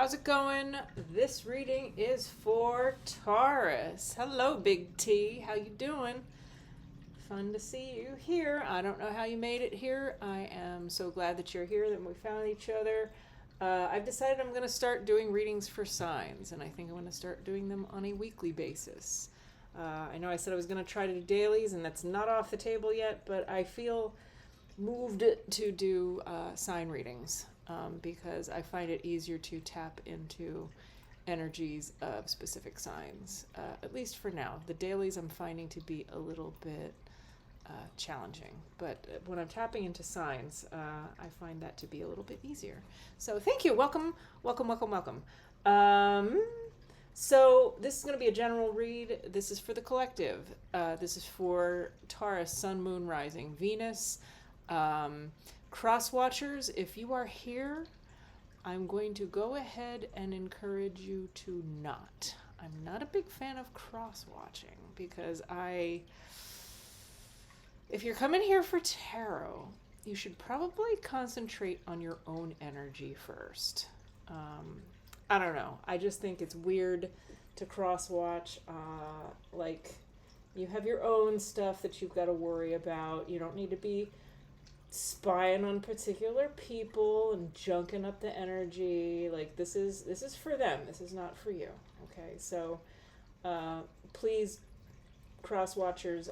how's it going? This reading is for Taurus. Hello, Big T. How you doing? Fun to see you here. I don't know how you made it here. I am so glad that you're here, that we found each other. I've decided I'm going to start doing readings for signs, and I think I'm going to start doing them on a weekly basis. I know I said I was going to try to do dailies, and that's not off the table yet, but I feel moved to do sign readings. Because I find it easier to tap into energies of specific signs, at least for now. The dailies I'm finding to be a little bit challenging, but when I'm tapping into signs, I find that to be a little bit easier. So thank you. Welcome. So this is going to be a general read. This is for the collective. This is for Taurus, Sun, Moon, Rising, Venus. Cross watchers, if you are here, I'm going to go ahead and encourage you to not. I'm not a big fan of cross watching because if you're coming here for tarot, you should probably concentrate on your own energy first. I don't know. I just think it's weird to cross watch. Like, you have your own stuff that you've got to worry about. You don't need to be spying on particular people and junking up the energy. Like, this is for them. This is not for you. Okay, so please, cross watchers,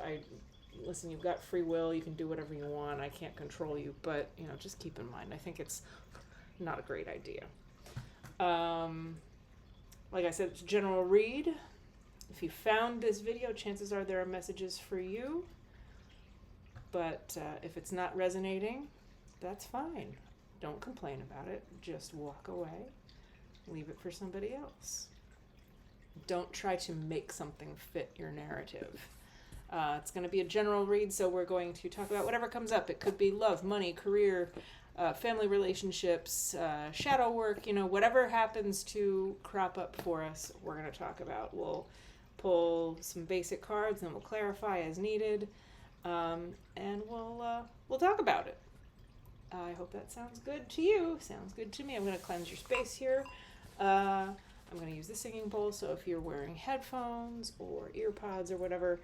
listen, you've got free will. You can do whatever you want. I can't control you, but just keep in mind, I think it's not a great idea. Like I said, it's a general read. If you found this video, chances are there are messages for you. But if it's not resonating, that's fine. Don't complain about it. Just walk away. Leave it for somebody else. Don't try to make something fit your narrative. It's going to be a general read, so we're going to talk about whatever comes up. It could be love, money, career, family relationships, shadow work, whatever happens to crop up for us, we're going to talk about. We'll pull some basic cards, and we'll clarify as needed. And we'll talk about it. I hope that sounds good to you. Sounds good to me. I'm going to cleanse your space here. I'm going to use the singing bowl, so if you're wearing headphones or ear pods or whatever,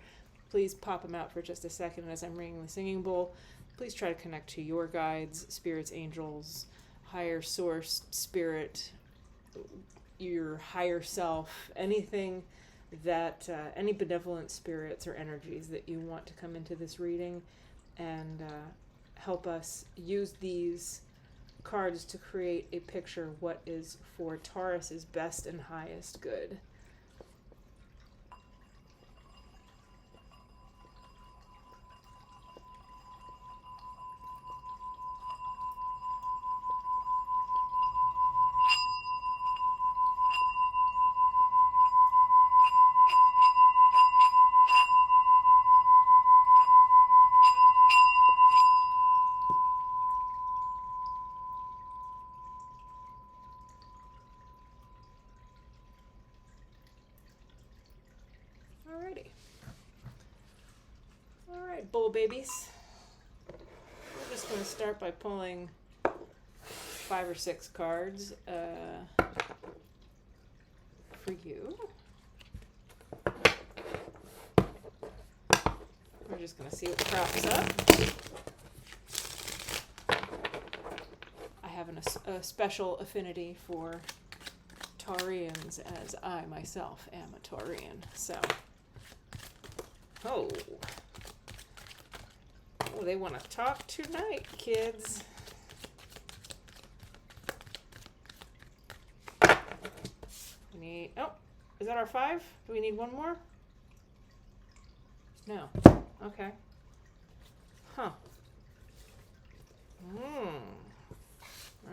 please pop them out for just a second. And as I'm ringing the singing bowl, please try to connect to your guides, spirits, angels, higher source, spirit, your higher self, anything that any benevolent spirits or energies that you want to come into this reading and help us use these cards to create a picture of what is for Taurus's best and highest good. Alright, bull babies. We're just going to start by pulling 5 or 6 cards for you. We're just going to see what crops up. I have a special affinity for Taurians, as I myself am a Taurian. So, oh, they want to talk tonight, kids. We need, oh, is that our 5? Do we need one more? No. Okay. Huh.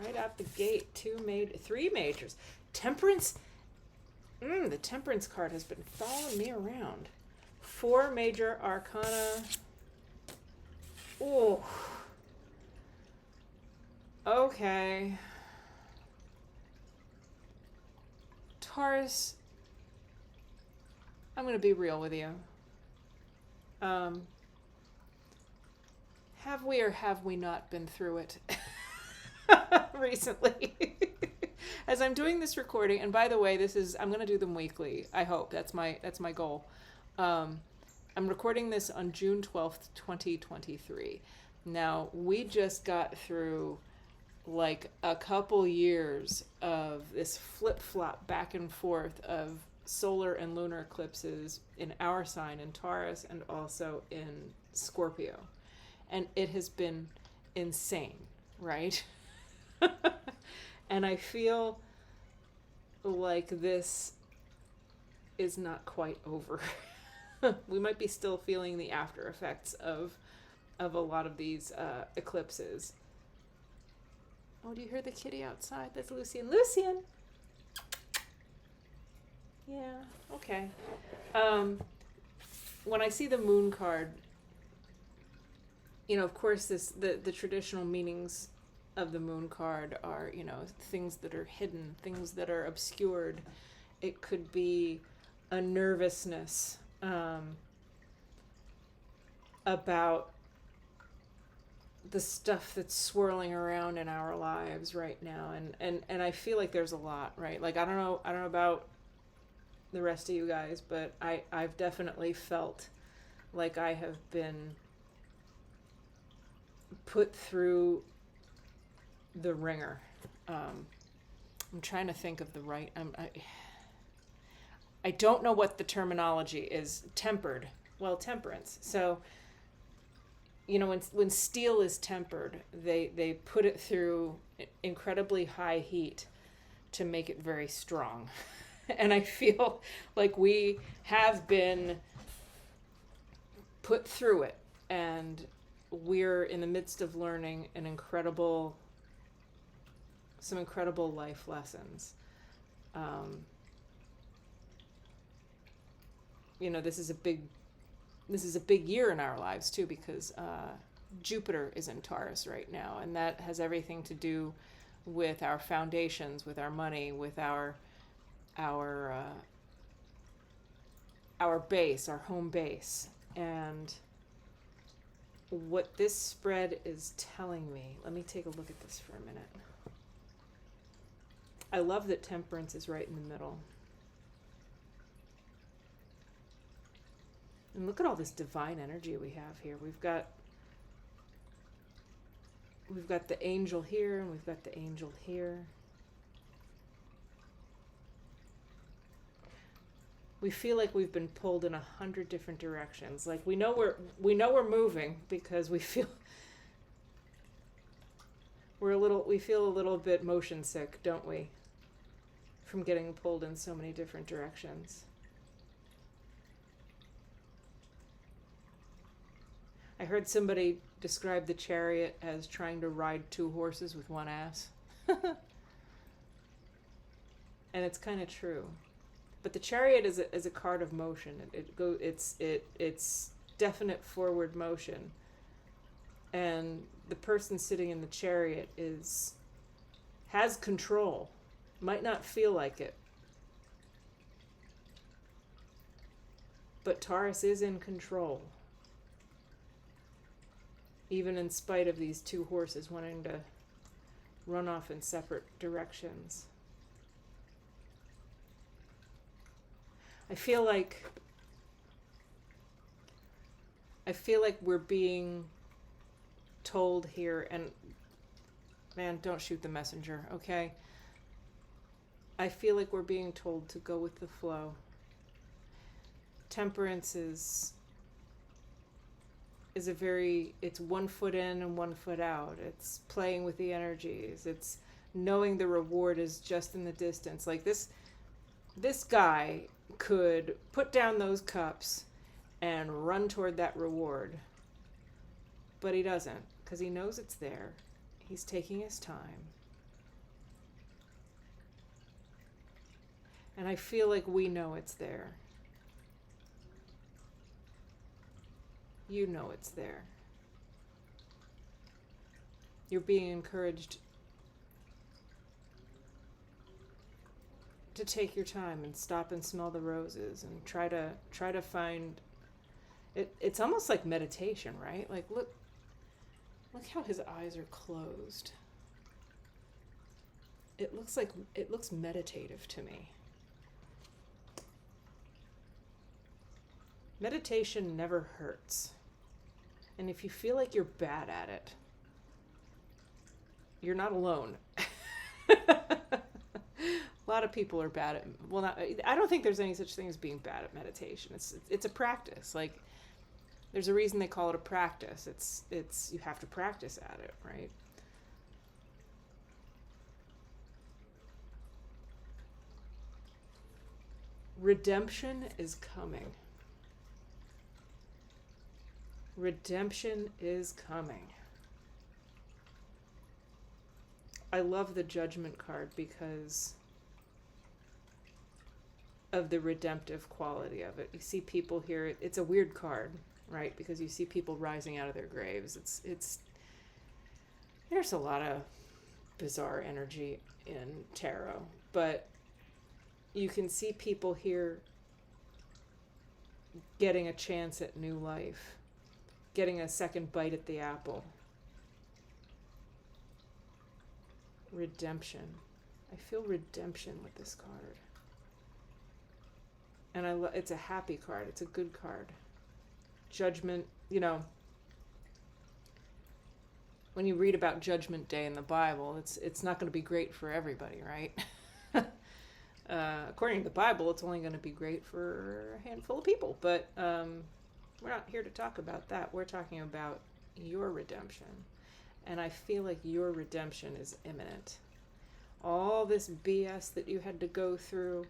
Right out the gate, 3 majors. Temperance. The Temperance card has been following me around. 4 major arcana. Oh. Okay. Taurus, I'm going to be real with you. Have we or have we not been through it recently? as I'm doing this recording, and by the way, I'm going to do them weekly. I hope that's my goal. I'm recording this on June 12th, 2023. Now, we just got through like a couple years of this flip-flop back and forth of solar and lunar eclipses in our sign in Taurus and also in Scorpio. And it has been insane, right? And I feel like this is not quite over. We might be still feeling the after effects of a lot of these eclipses. Oh, do you hear the kitty outside? That's Lucian. Lucian! Yeah, okay. When I see the moon card, of course, the traditional meanings of the moon card are, things that are hidden, things that are obscured. It could be a nervousness about the stuff that's swirling around in our lives right now, and I feel like there's a lot, right? Like I don't know about the rest of you guys, but I've definitely felt like I have been put through the ringer. I'm trying to think of the right. I don't know what the terminology is. Tempered. Well, temperance. So, when steel is tempered, they put it through incredibly high heat to make it very strong. And I feel like we have been put through it, and we're in the midst of learning some incredible life lessons. This is a big year in our lives too, because Jupiter is in Taurus right now, and that has everything to do with our foundations, with our money, with our base, our home base. And what this spread is telling me, let me take a look at this for a minute. I love that temperance is right in the middle. And look at all this divine energy we have here. We've got the angel here, and we've got the angel here. We feel like we've been pulled in 100 different directions. Like we know we're moving, because we feel we feel a little bit motion sick, don't we? From getting pulled in so many different directions. I heard somebody describe the chariot as trying to ride two horses with one ass. And it's kind of true. But the chariot is a card of motion. It's definite forward motion. And the person sitting in the chariot has control. Might not feel like it. But Taurus is in control. Even in spite of these two horses wanting to run off in separate directions. I feel like we're being told here, and man, don't shoot the messenger, okay? I feel like we're being told to go with the flow. Temperance is it's 1 foot in and 1 foot out. It's playing with the energies. It's knowing the reward is just in the distance. Like this guy could put down those cups and run toward that reward. But he doesn't, because he knows it's there. He's taking his time. And I feel like we know it's there. You know it's there. You're being encouraged to take your time and stop and smell the roses and try to find it. It's almost like meditation, right? Like look how his eyes are closed. it looks meditative to me. Meditation never hurts. And if you feel like you're bad at it, you're not alone. A lot of people are bad at, well, not, I don't think there's any such thing as being bad at meditation. It's a practice. Like, there's a reason they call it a practice. It's you have to practice at it, right? Redemption is coming. Redemption is coming. I love the Judgment card because of the redemptive quality of it. You see people here, it's a weird card, right? Because you see people rising out of their graves. There's a lot of bizarre energy in tarot, but you can see people here getting a chance at new life, getting a second bite at the apple. Redemption. I feel redemption with this card. And it's a happy card. It's a good card. Judgment, when you read about Judgment Day in the Bible, it's not going to be great for everybody, right? According to the Bible, it's only going to be great for a handful of people. But we're not here to talk about that. We're talking about your redemption. And I feel like your redemption is imminent. All this BS that you had to go through,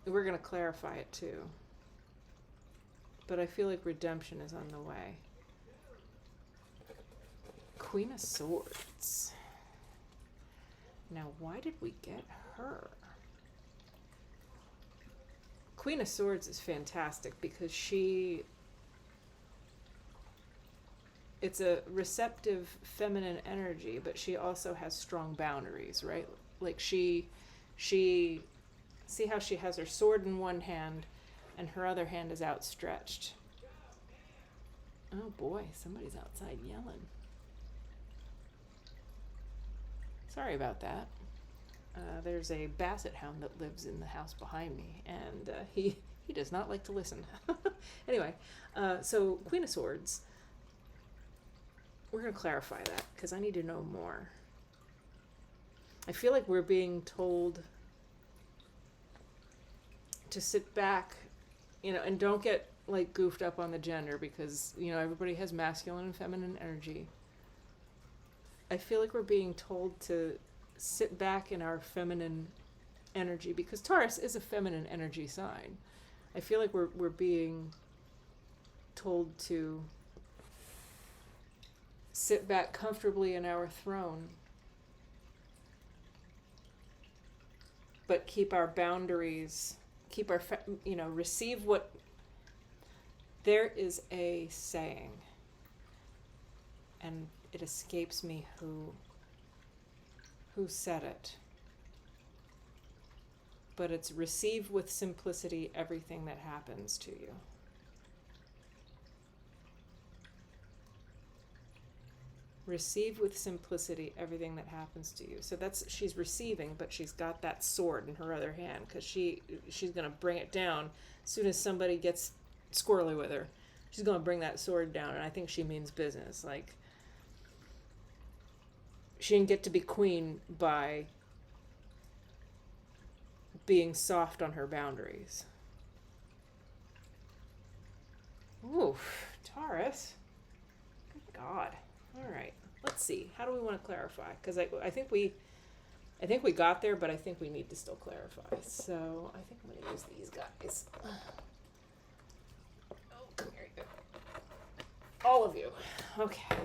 we're going to clarify it too. But I feel like redemption is on the way. Queen of Swords. Now, why did we get her? Queen of Swords is fantastic because it's a receptive feminine energy, but she also has strong boundaries, right? Like she see how she has her sword in one hand and her other hand is outstretched. Oh boy, somebody's outside yelling. Sorry about that. There's a basset hound that lives in the house behind me, and he does not like to listen. Anyway, so Queen of Swords. We're going to clarify that because I need to know more. I feel like we're being told to sit back, and don't get like goofed up on the gender because, everybody has masculine and feminine energy. I feel like we're being told to sit back in our feminine energy because Taurus is a feminine energy sign. I feel like we're being told to sit back comfortably in our throne, but keep our boundaries, keep our, receive what, there is a saying, and it escapes me who said it, but it's receive with simplicity everything that happens to you. Receive with simplicity everything that happens to you. So she's receiving, but she's got that sword in her other hand because she's going to bring it down as soon as somebody gets squirrely with her. She's going to bring that sword down, and I think she means business. Like, she didn't get to be queen by being soft on her boundaries. Ooh, Taurus. Good God. All right, let's see. How do we want to clarify? Because I think we got there, but I think we need to still clarify. So I think I'm going to use these guys. Oh, come here, you. All of you. Okay.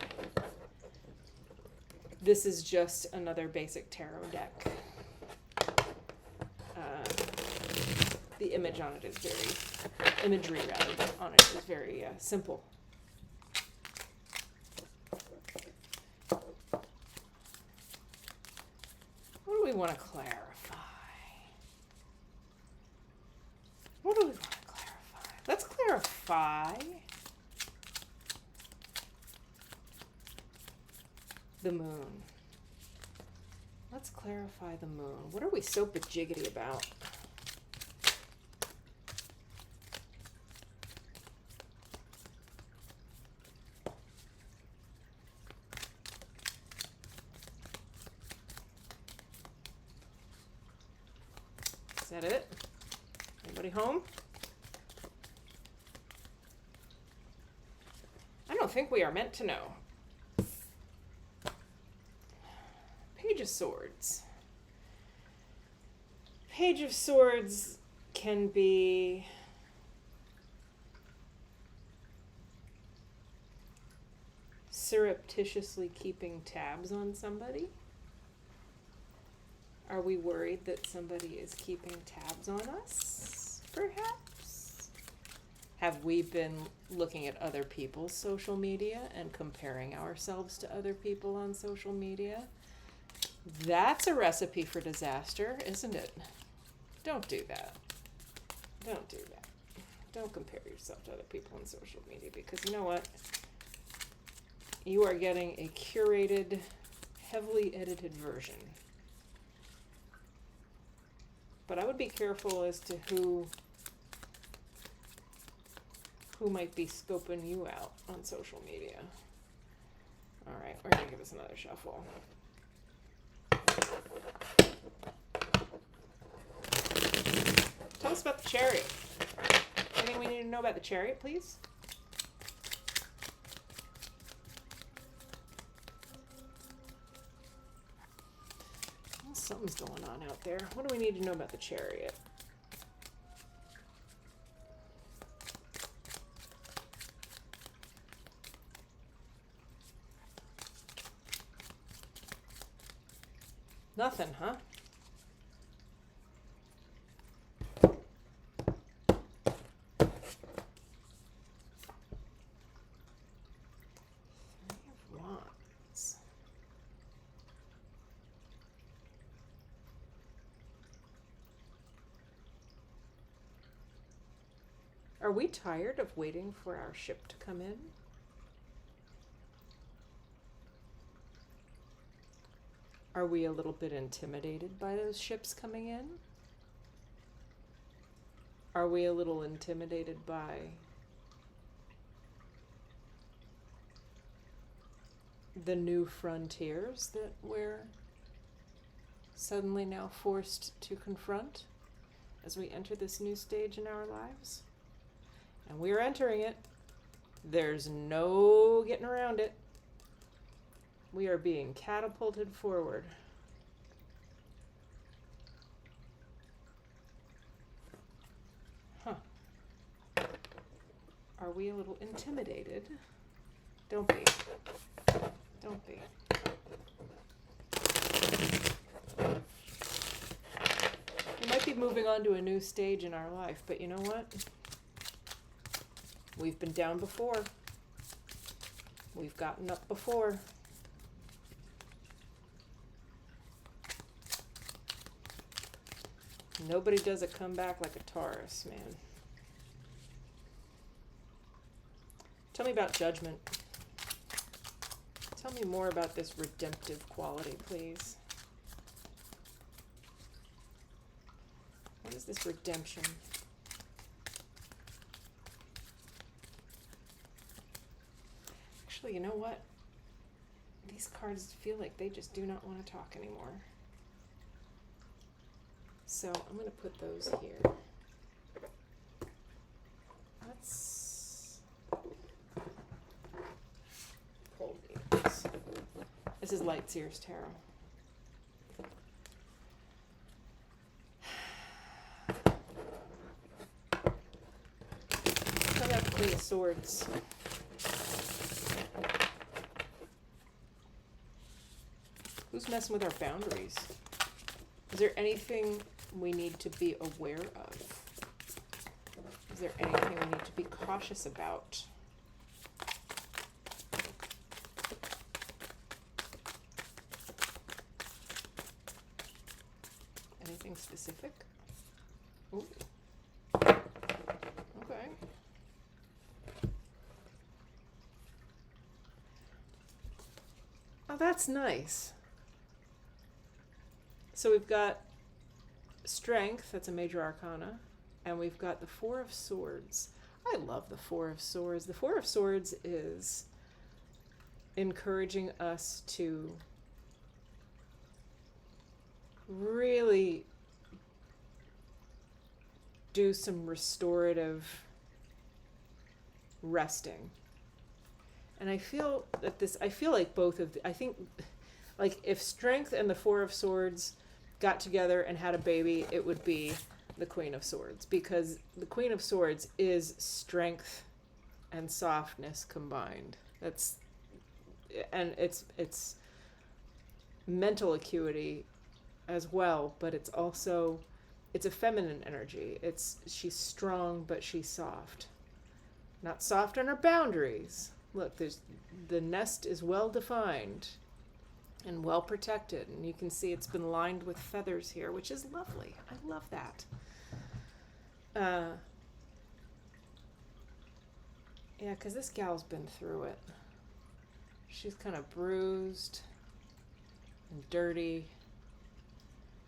This is just another basic tarot deck. The imagery on it is very simple. What do we want to clarify? Let's clarify the moon. Let's clarify the moon. What are we so bajiggity about? Is that it? Anybody home? I don't think we are meant to know. Page of Swords. Page of Swords can be surreptitiously keeping tabs on somebody. Are we worried that somebody is keeping tabs on us, perhaps? Have we been looking at other people's social media and comparing ourselves to other people on social media? That's a recipe for disaster, isn't it? Don't do that. Don't do that. Don't compare yourself to other people on social media, because you know what? You are getting a curated, heavily edited version. But I would be careful as to who might be scoping you out on social media. All right, we're gonna give this another shuffle. Tell us about the chariot. Anything we need to know about the chariot, please? Well, something's going on out there. What do we need to know about the chariot? Nothing, huh? Are we tired of waiting for our ship to come in? Are we a little bit intimidated by those ships coming in? Are we a little intimidated by the new frontiers that we're suddenly now forced to confront as we enter this new stage in our lives? And we're entering it. There's no getting around it. We are being catapulted forward. Huh. Are we a little intimidated? Don't be. Don't be. We might be moving on to a new stage in our life, but you know what? We've been down before. We've gotten up before. Nobody does a comeback like a Taurus, man. Tell me about judgment. Tell me more about this redemptive quality, please. What is this redemption? Actually, you know what? These cards feel like they just do not want to talk anymore. So I'm going to put those here. Let's pull these. This is Light Seers Tarot. Tell me about the Queen of Swords. Who's messing with our boundaries? Is there anything we need to be aware of? Is there anything we need to be cautious about? Anything specific? Ooh. Okay. Oh, that's nice. So we've got strength, that's a major arcana, and we've got the Four of Swords. I love the Four of Swords. The Four of Swords is encouraging us to really do some restorative resting. And I feel like both of I think like if strength and the Four of Swords got together and had a baby, it would be the Queen of Swords, because the Queen of Swords is strength and softness combined. It's mental acuity as well, but it's also, it's a feminine energy. She's strong, but she's soft. Not soft on her boundaries. Look, the nest is well defined and well protected, and you can see it's been lined with feathers here, which is lovely. I love that. Yeah, because this gal's been through it. She's kind of bruised and dirty,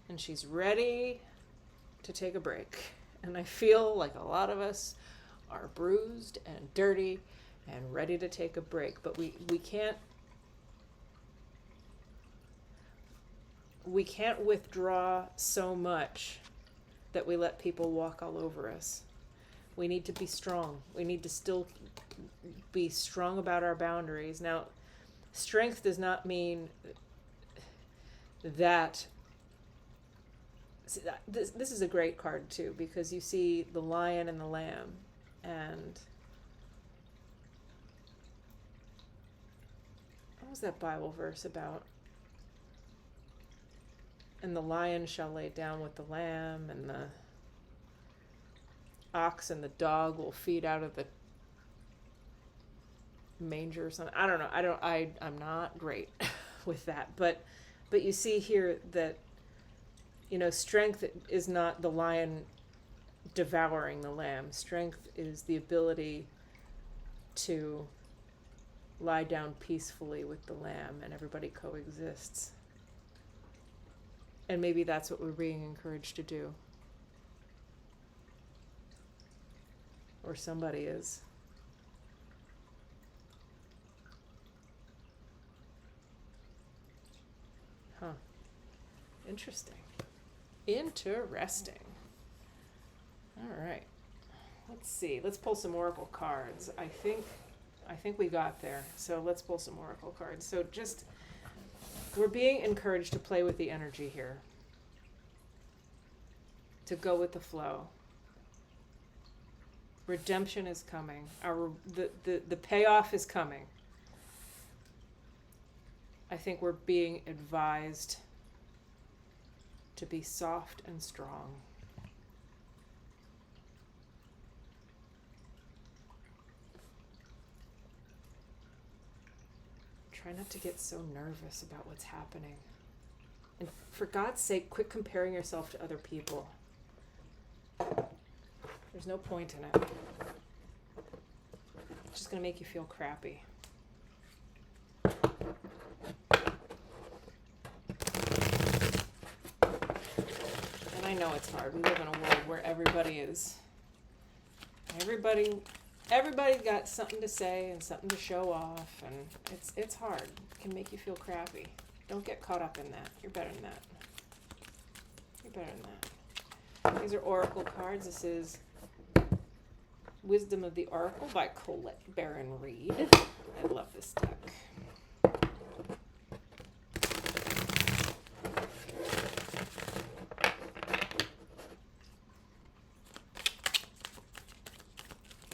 and she's ready to take a break. And I feel like a lot of us are bruised and dirty and ready to take a break, but we can't withdraw so much that we let people walk all over us. We need to be strong. We need to still be strong about our boundaries. Now, strength does not mean that. See, this is a great card too, because you see the lion and the lamb, and what was that Bible verse about? And the lion shall lay down with the lamb, and the ox and the dog will feed out of the manger or something. I don't know. I'm not great with that. But you see here that, strength is not the lion devouring the lamb. Strength is the ability to lie down peacefully with the lamb, and everybody coexists. And maybe that's what we're being encouraged to do. Or somebody is. Huh. Interesting. Interesting. All right. Let's see. Let's pull some oracle cards. I think we got there. So let's pull some oracle cards. So we're being encouraged to play with the energy here. To go with the flow. Redemption is coming. The payoff is coming. I think we're being advised to be soft and strong. Try not to get so nervous about what's happening. And for God's sake, quit comparing yourself to other people. There's no point in it. It's just going to make you feel crappy. And I know it's hard. We live in a world where everybody's got something to say and something to show off, and it's hard. It can make you feel crappy. Don't get caught up in that. You're better than that. You're better than that. These are oracle cards. This is Wisdom of the Oracle by Colette Baron Reed. I love this deck.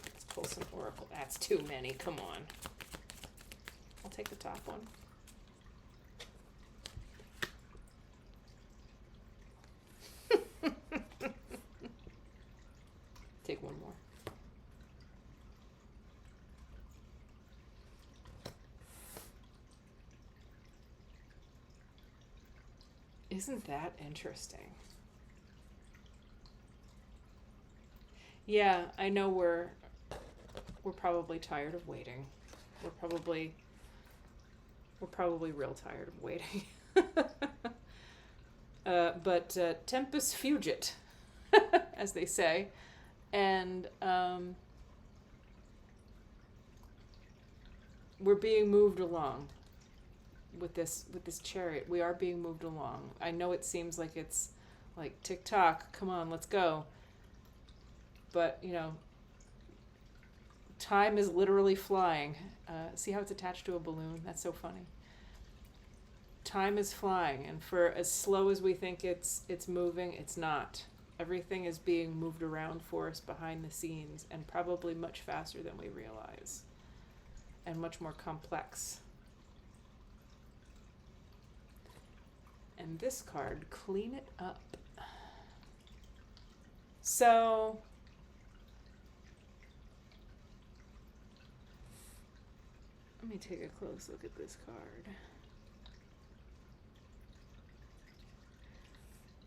Let's pull some oracle. That's too many. Come on. I'll take the top one. Take one more. Isn't that interesting? Yeah, I know we're probably tired of waiting. We're probably real tired of waiting. but tempus fugit, as they say. And we're being moved along with this chariot. We are being moved along. I know it seems like it's like tick-tock, come on, let's go. But, you know, time is literally flying. See how it's attached to a balloon? That's so funny. Time is flying, and for as slow as we think it's moving, it's not. Everything is being moved around for us behind the scenes, and probably much faster than we realize, and much more complex. And this card, clean it up. So let me take a close look at this card.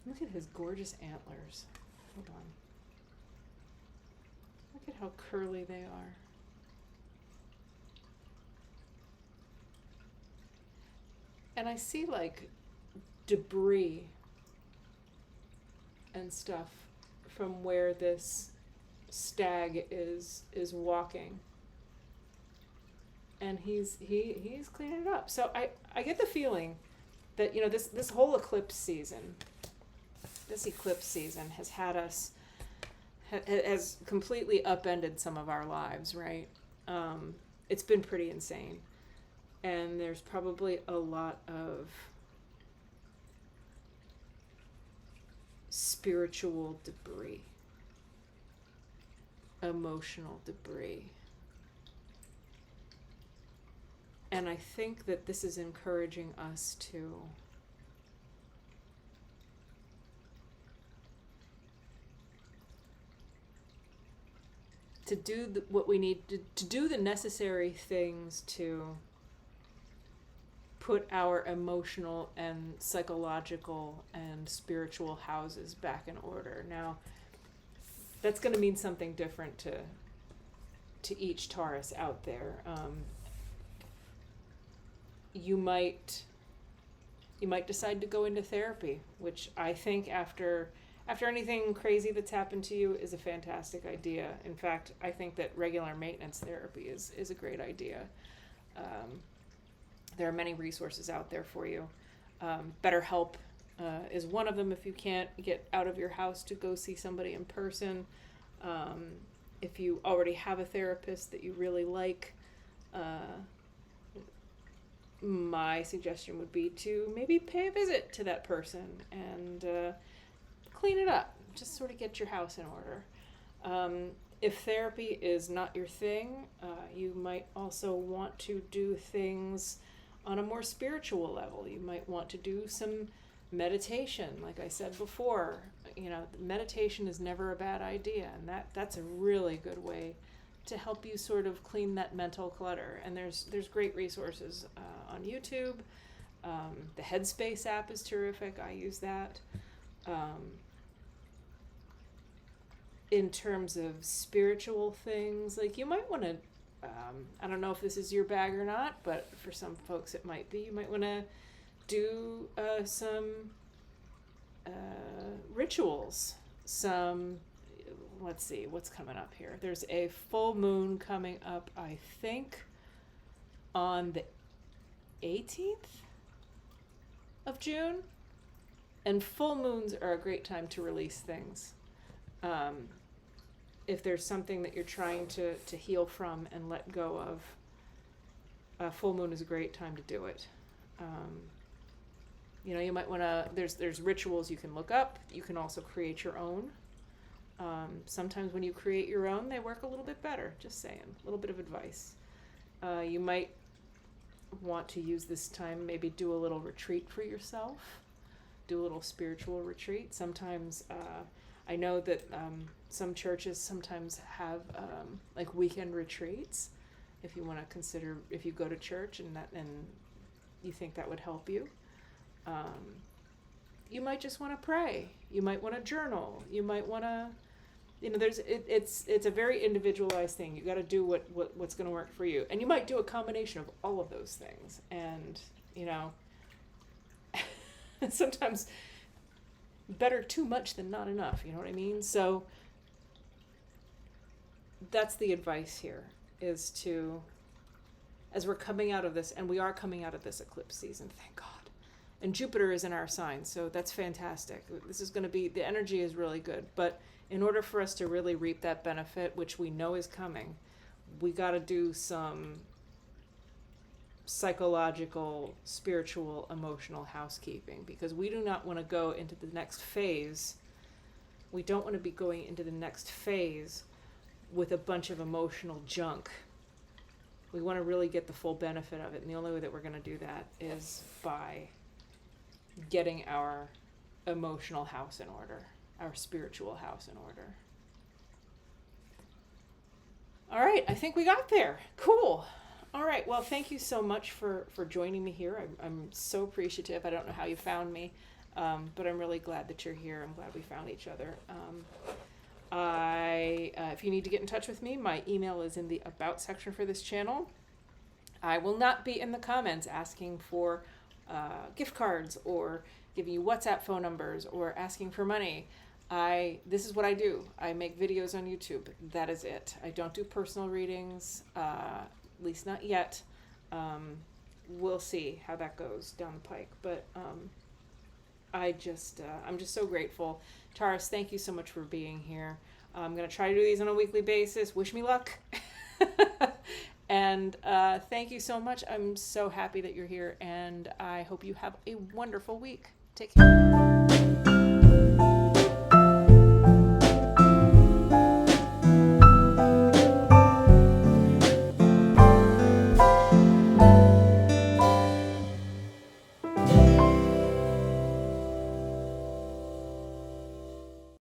Look at his gorgeous antlers. Hold on. Look at how curly they are. And I see like debris and stuff from where this stag is walking. And he's cleaning it up. So I get the feeling that, you know, this whole eclipse season has had us, has completely upended some of our lives, right? It's been pretty insane. And there's probably a lot of spiritual debris, emotional debris. And I think that this is encouraging us to do what we need to do, the necessary things to put our emotional and psychological and spiritual houses back in order. Now, that's going to mean something different to each Taurus out there. You might decide to go into therapy, which I think after anything crazy that's happened to you is a fantastic idea. In fact, I think that regular maintenance therapy is a great idea. There are many resources out there for you. BetterHelp is one of them if you can't get out of your house to go see somebody in person. If you already have a therapist that you really like, my suggestion would be to maybe pay a visit to that person and clean it up. Just sort of get your house in order. If therapy is not your thing, you might also want to do things on a more spiritual level. You might want to do some meditation. Like I said before, you know, meditation is never a bad idea, and that's a really good way to help you sort of clean that mental clutter. And there's great resources on YouTube. The Headspace app is terrific. I use that. In terms of spiritual things, like you might want to, I don't know if this is your bag or not, but for some folks it might be, you might want to do some rituals, let's see, what's coming up here. There's a full moon coming up, I think, on the 18th of June. And full moons are a great time to release things. If there's something that you're trying to heal from and let go of, full moon is a great time to do it. You know, you might want to, there's rituals you can look up. You can also create your own. Sometimes when you create your own, they work a little bit better. Just saying, a little bit of advice. You might want to use this time, maybe do a little retreat for yourself. Do a little spiritual retreat. Sometimes, I know that some churches sometimes have like weekend retreats. If you want to consider, if you go to church and you think that would help you. You might just want to pray. You might want to journal. You might want to, you know, it's a very individualized thing. You got to do what's going to work for you. And you might do a combination of all of those things. And, you know, sometimes better too much than not enough, you know what I mean? So that's the advice here, is to, as we're coming out of this, and we are coming out of this eclipse season, thank God. And Jupiter is in our sign, so that's fantastic. This is going to be, the energy is really good. But in order for us to really reap that benefit, which we know is coming, we got to do some psychological, spiritual, emotional housekeeping, because we do not want to go into the next phase. We don't want to be going into the next phase with a bunch of emotional junk. We want to really get the full benefit of it. And the only way that we're going to do that is by getting our emotional house in order, our spiritual house in order. All right, I think we got there. Cool. All right, well, thank you so much for joining me here. I'm so appreciative. I don't know how you found me, but I'm really glad that you're here. I'm glad we found each other. If you need to get in touch with me, my email is in the About section for this channel. I will not be in the comments asking for gift cards or giving you WhatsApp phone numbers or asking for money. This is what I do. I make videos on YouTube. That is it. I don't do personal readings, at least not yet. We'll see how that goes down the pike. But I'm just so grateful. Taurus, thank you so much for being here. I'm going to try to do these on a weekly basis. Wish me luck. And thank you so much. I'm so happy that you're here, and I hope you have a wonderful week. Take care.